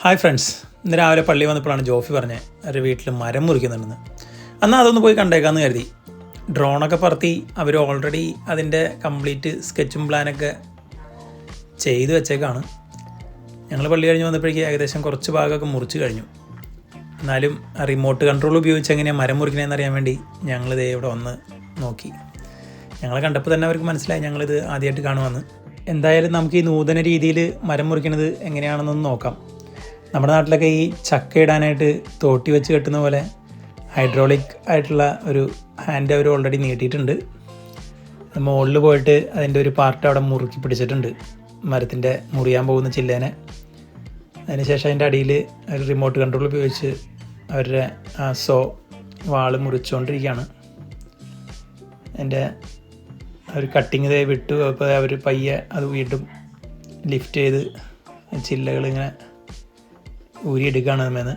Hi friends, ഇന്ന് രാവിലെ പള്ളി വന്നപ്പോഴാണ് ജോഫി പറഞ്ഞത് ഒരു വീട്ടിൽ മരം മുറിക്കുന്നുണ്ടെന്ന്. എന്നാൽ അതൊന്ന് പോയി കണ്ടേക്കാമെന്ന് കരുതി. ഡ്രോണൊക്കെ പറത്തി അവർ ഓൾറെഡി അതിൻ്റെ കംപ്ലീറ്റ് സ്കെച്ചും പ്ലാനൊക്കെ ചെയ്ത് വെച്ചേക്കാണ്. ഞങ്ങൾ പള്ളി കഴിഞ്ഞ് വന്നപ്പോഴേക്കും ഏകദേശം കുറച്ച് ഭാഗമൊക്കെ മുറിച്ച് കഴിഞ്ഞു. എന്നാലും റിമോട്ട് കൺട്രോൾ ഉപയോഗിച്ച് എങ്ങനെയാണ് മരം മുറിക്കണമെന്ന് അറിയാൻ വേണ്ടി ഞങ്ങളിത് ഇവിടെ വന്ന് നോക്കി. ഞങ്ങളെ കണ്ടപ്പോൾ തന്നെ അവർക്ക് മനസ്സിലായി ഞങ്ങളിത് ആദ്യമായിട്ട് കാണുമെന്ന്. എന്തായാലും നമുക്ക് ഈ നൂതന രീതിയിൽ മരം മുറിക്കുന്നത് എങ്ങനെയാണെന്നൊന്ന് നോക്കാം. നമ്മുടെ നാട്ടിലൊക്കെ ഈ ചക്ക ഇടാനായിട്ട് തോട്ടി വെച്ച് കെട്ടുന്ന പോലെ ഹൈഡ്രോളിക് ആയിട്ടുള്ള ഒരു ഹാൻഡ് അവർ ഓൾറെഡി നീട്ടിയിട്ടുണ്ട്. മുകളിൽ പോയിട്ട് അതിൻ്റെ ഒരു പാർട്ട് അവിടെ മുറുക്കി പിടിച്ചിട്ടുണ്ട്, മരത്തിൻ്റെ മുറിയാൻ പോകുന്ന ചില്ലേനെ. അതിനുശേഷം അതിൻ്റെ അടിയിൽ ഒരു റിമോട്ട് കൺട്രോൾ ഉപയോഗിച്ച് അവരുടെ ആ വാള് മുറിച്ചുകൊണ്ടിരിക്കുകയാണ്. അതിൻ്റെ ഒരു കട്ടിങ് വിട്ടു. അപ്പോൾ അവർ പയ്യെ അത് വീണ്ടും ലിഫ്റ്റ് ചെയ്ത് ചില്ലകളിങ്ങനെ ഊരിയെടുക്കുകയാണ് നമ്മേന്ന്.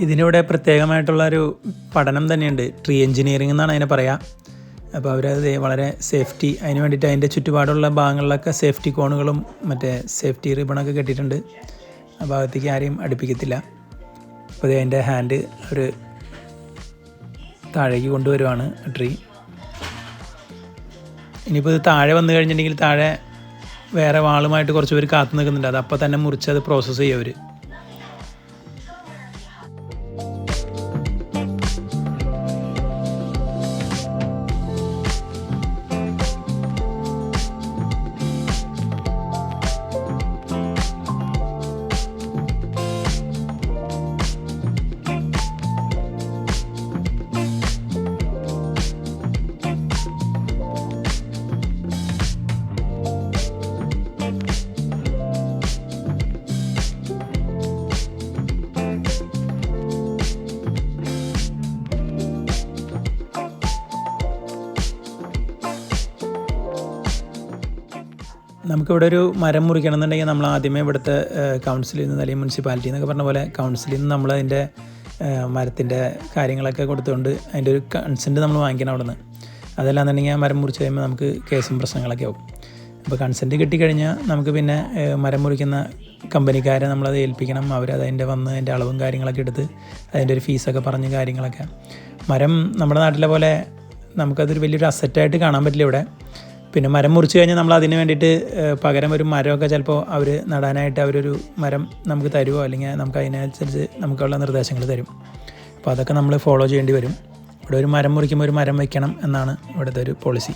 ഇതിനിവിടെ പ്രത്യേകമായിട്ടുള്ളൊരു പഠനം തന്നെയുണ്ട്. ട്രീ എൻജിനീയറിംഗ് എന്നാണ് അതിനെ പറയുക. അപ്പോൾ അവരത് വളരെ സേഫ്റ്റി അതിന് വേണ്ടിയിട്ട് അതിൻ്റെ ചുറ്റുപാടുള്ള ഭാഗങ്ങളിലൊക്കെ സേഫ്റ്റി കോണുകളും മറ്റേ സേഫ്റ്റി റിബണൊക്കെ കെട്ടിയിട്ടുണ്ട്. ആ ഭാഗത്തേക്ക് ആരെയും അടുപ്പിക്കത്തില്ല. അപ്പോൾ അതിൻ്റെ ഹാൻഡ് ഒരു താഴേക്ക് കൊണ്ടുവരുവാണ് ട്രീ. ഇനിയിപ്പോൾ ഇത് താഴെ വന്നു കഴിഞ്ഞിട്ടുണ്ടെങ്കിൽ താഴെ വേറെ വാളുമായിട്ട് കുറച്ച് പേര് കാത്തു നിൽക്കുന്നുണ്ട്. അത് അപ്പോൾ തന്നെ മുറിച്ച് അത് പ്രോസസ്സ് ചെയ്യും അവർ. നമുക്കിവിടെ ഒരു മരം മുറിക്കണം എന്നുണ്ടെങ്കിൽ നമ്മൾ ആദ്യമേ ഇവിടുത്തെ കൗൺസിലിൽ നിന്ന് അല്ലെങ്കിൽ മുനിസിപ്പാലിറ്റി എന്നൊക്കെ പറഞ്ഞ പോലെ കൗൺസിലിൽ നിന്ന് നമ്മൾ അതിൻ്റെ മരത്തിൻ്റെ കാര്യങ്ങളൊക്കെ കൊടുത്തുകൊണ്ട് അതിൻ്റെ ഒരു കൺസെൻറ്റ് നമ്മൾ വാങ്ങിക്കണം അവിടെ നിന്ന്. അതല്ലാന്നുണ്ടെങ്കിൽ ആ മരം മുറിച്ച് കഴിയുമ്പോൾ നമുക്ക് കേസും പ്രശ്നങ്ങളൊക്കെ ആവും. അപ്പോൾ കൺസെൻറ്റ് കിട്ടിക്കഴിഞ്ഞാൽ നമുക്ക് പിന്നെ മരം മുറിക്കുന്ന കമ്പനിക്കാരെ നമ്മളത് ഏൽപ്പിക്കണം. അവരത് അതിൻ്റെ വന്ന് അതിൻ്റെ അളവും കാര്യങ്ങളൊക്കെ എടുത്ത് അതിൻ്റെ ഒരു ഫീസൊക്കെ പറഞ്ഞ് കാര്യങ്ങളൊക്കെ. മരം നമ്മുടെ നാട്ടിലെ പോലെ നമുക്കതൊരു വലിയൊരു അസറ്റായിട്ട് കാണാൻ പറ്റില്ല ഇവിടെ. പിന്നെ മരം മുറിച്ച് കഴിഞ്ഞാൽ നമ്മൾ അതിന് വേണ്ടിയിട്ട് പകരം ഒരു മരമൊക്കെ ചിലപ്പോൾ അവർ നടാനായിട്ട് അവരൊരു മരം നമുക്ക് തരുമോ, അല്ലെങ്കിൽ നമുക്ക് അതിനനുസരിച്ച് നമുക്കുള്ള നിർദ്ദേശങ്ങൾ തരും. അപ്പോൾ അതൊക്കെ നമ്മൾ ഫോളോ ചെയ്യേണ്ടി വരും. ഇവിടെ ഒരു മരം മുറിക്കുമ്പോൾ ഒരു മരം വയ്ക്കണം എന്നാണ് ഇവിടുത്തെ ഒരു പോളിസി.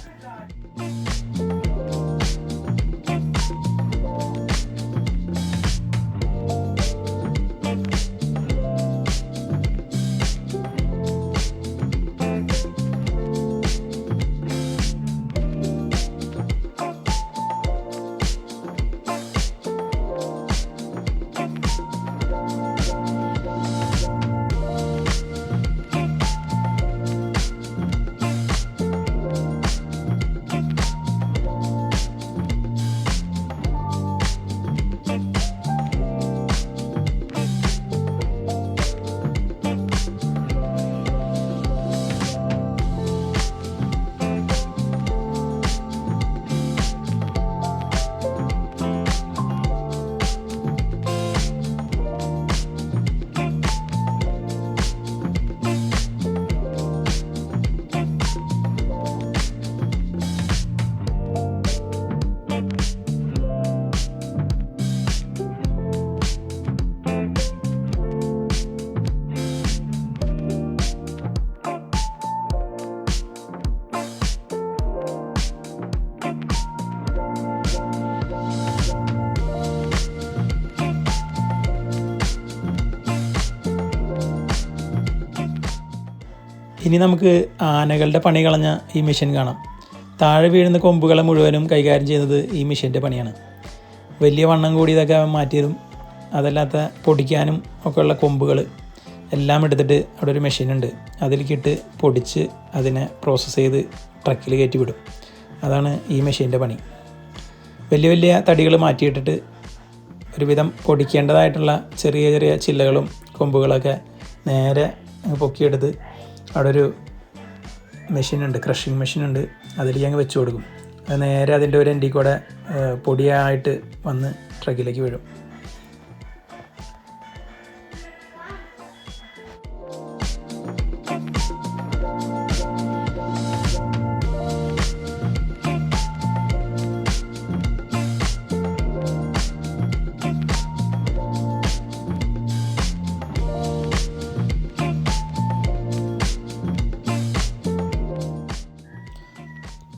ഇനി നമുക്ക് ആനകളുടെ പണി കളഞ്ഞ ഈ മെഷീൻ കാണാം. താഴെ വീഴുന്ന കൊമ്പുകളെ മുഴുവനും കൈകാര്യം ചെയ്യുന്നത് ഈ മെഷീൻ്റെ പണിയാണ്. വലിയ വണ്ണം കൂടിയതൊക്കെ മാറ്റിയതും അതല്ലാത്ത പൊടിക്കാനും ഒക്കെയുള്ള കൊമ്പുകൾ എല്ലാം എടുത്തിട്ട് അവിടെ ഒരു മെഷീനുണ്ട്, അതിലേക്കിട്ട് പൊടിച്ച് അതിനെ പ്രോസസ്സ് ചെയ്ത് ട്രക്കിൽ കയറ്റി വിടും. അതാണ് ഈ മെഷീൻ്റെ പണി. വലിയ വലിയ തടികൾ മാറ്റിയിട്ടിട്ട് ഒരുവിധം പൊടിക്കേണ്ടതായിട്ടുള്ള ചെറിയ ചെറിയ ചില്ലകളും കൊമ്പുകളൊക്കെ നേരെ പൊക്കിയെടുത്ത് അവിടെ ഒരു മെഷീനുണ്ട്, ക്രഷിങ് മെഷീനുണ്ട്, അതിലേക്ക് അങ്ങ് വെച്ച് കൊടുക്കും. അത് നേരെ അതിൻ്റെ ഒരു എൻഡിൽ കൂടെ പൊടിയായിട്ട് വന്ന് ട്രക്കിലേക്ക് വീഴും.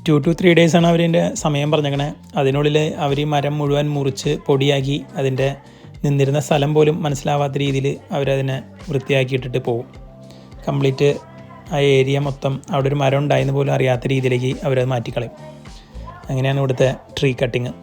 ടു ടു 3 ഡേയ്സാണ് അവരിൻ്റെ സമയം പറഞ്ഞേക്കണേ. അതിനുള്ളിൽ അവർ ഈ മരം മുഴുവൻ മുറിച്ച് പൊടിയാക്കി അതിൻ്റെ നിന്നിരുന്ന സ്ഥലം പോലും മനസ്സിലാവാത്ത രീതിയിൽ അവരതിനെ വൃത്തിയാക്കിയിട്ടിട്ട് പോകും. കംപ്ലീറ്റ് ആ ഏരിയ മൊത്തം അവിടെ ഒരു മരം ഉണ്ടായെന്ന് പോലും അറിയാത്ത രീതിയിലേക്ക് അവരത് മാറ്റിക്കളയും. അങ്ങനെയാണ് ഇവിടുത്തെ ട്രീ കട്ടിങ്.